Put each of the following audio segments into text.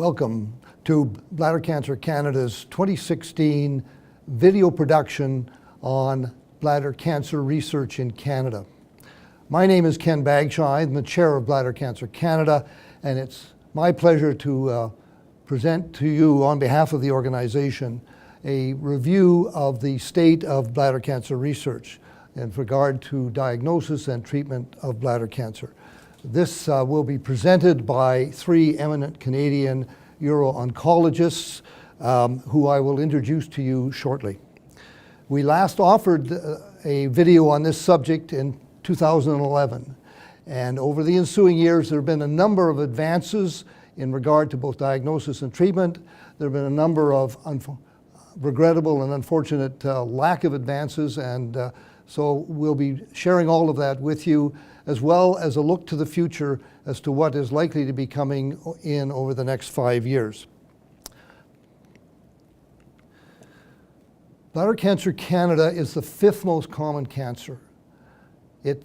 Welcome to Bladder Cancer Canada's 2016 video production on bladder cancer research in Canada. My name is Ken Bagshaw. I'm the chair of Bladder Cancer Canada, and it's my pleasure to present to you on behalf of the organization a review of the state of bladder cancer research in regard to diagnosis and treatment of bladder cancer. This will be presented by three eminent Canadian uro-oncologists who I will introduce to you shortly. We last offered a video on this subject in 2011, and over the ensuing years there have been a number of advances in regard to both diagnosis and treatment. There have been a number of regrettable and unfortunate lack of advances, and so we'll be sharing all of that with you, as well as a look to the future as to what is likely to be coming in over the next 5 years. Bladder Cancer Canada is the fifth most common cancer. It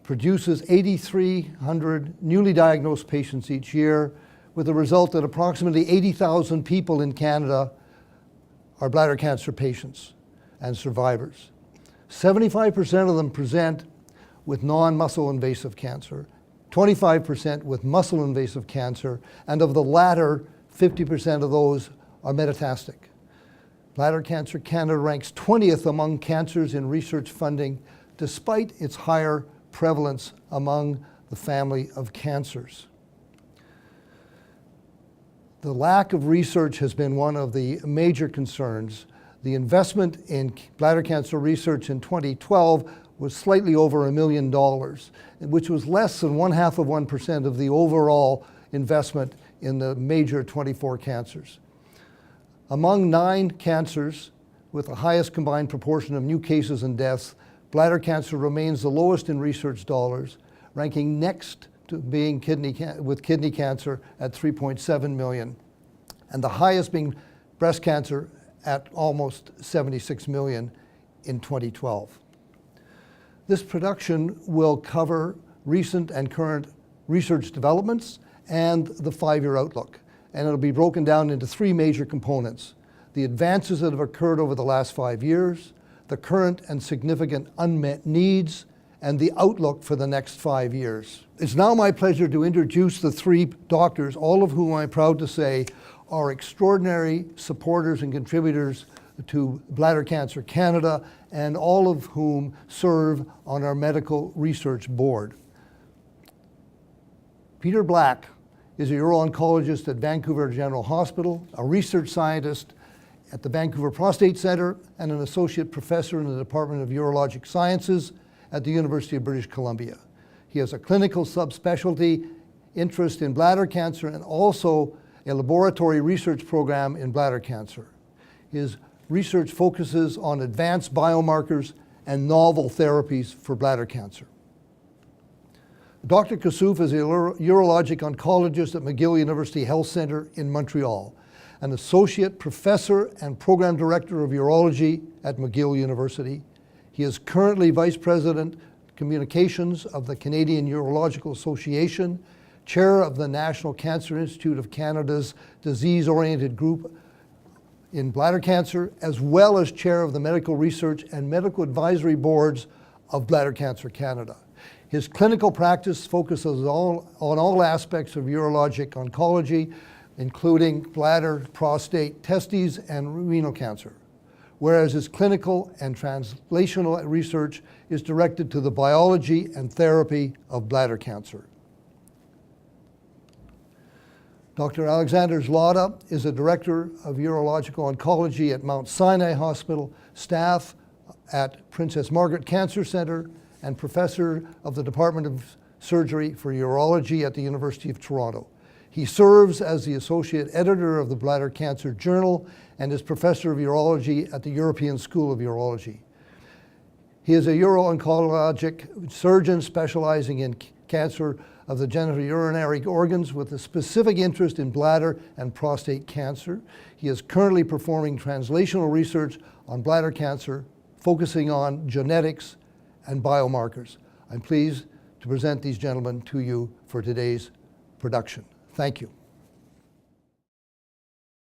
produces 8,300 newly diagnosed patients each year, with the result that approximately 80,000 people in Canada are bladder cancer patients and survivors. 75% of them present with non-muscle invasive cancer, 25% with muscle invasive cancer, and of the latter, 50% of those are metastatic. Bladder Cancer Canada ranks 20th among cancers in research funding, despite its higher prevalence among the family of cancers. The lack of research has been one of the major concerns. The investment in bladder cancer research in 2012 was slightly over $1 million, which was less than 0.5% of the overall investment in the major 24 cancers. Among 9 cancers with the highest combined proportion of new cases and deaths, bladder cancer remains the lowest in research dollars, ranking next to being kidney cancer at $3.7 million, and the highest being breast cancer at almost $76 million in 2012. This production will cover recent and current research developments and the 5-year outlook, and it'll be broken down into 3 major components: the advances that have occurred over the last 5 years, the current and significant unmet needs, and the outlook for the next 5 years. It's now my pleasure to introduce the 3 doctors, all of whom I'm proud to say are extraordinary supporters and contributors to Bladder Cancer Canada, and all of whom serve on our medical research board. Peter Black is a uro-oncologist at Vancouver General Hospital, a research scientist at the Vancouver Prostate Centre, and an associate professor in the Department of Urologic Sciences at the University of British Columbia. He has a clinical subspecialty interest in bladder cancer and also a laboratory research program in bladder cancer. His research focuses on advanced biomarkers and novel therapies for bladder cancer. Dr. Kassouf is a urologic oncologist at McGill University Health Centre in Montreal, an associate professor and program director of urology at McGill University. He is currently vice president communications of the Canadian Urological Association, chair of the National Cancer Institute of Canada's disease-oriented group in bladder cancer, as well as chair of the medical research and medical advisory boards of Bladder Cancer Canada. His clinical practice focuses on all aspects of urologic oncology, including bladder, prostate, testes, and renal cancer, whereas his clinical and translational research is directed to the biology and therapy of bladder cancer. Dr. Alexander Zlota is a director of urological oncology at Mount Sinai Hospital, staff at Princess Margaret Cancer Centre, and professor of the Department of Surgery for Urology at the University of Toronto. He serves as the associate editor of the Bladder Cancer Journal and is professor of urology at the European School of Urology. He is a uro-oncologic surgeon specializing in cancer of the genitourinary organs with a specific interest in bladder and prostate cancer. He is currently performing translational research on bladder cancer, focusing on genetics and biomarkers. I'm pleased to present these gentlemen to you for today's production. Thank you.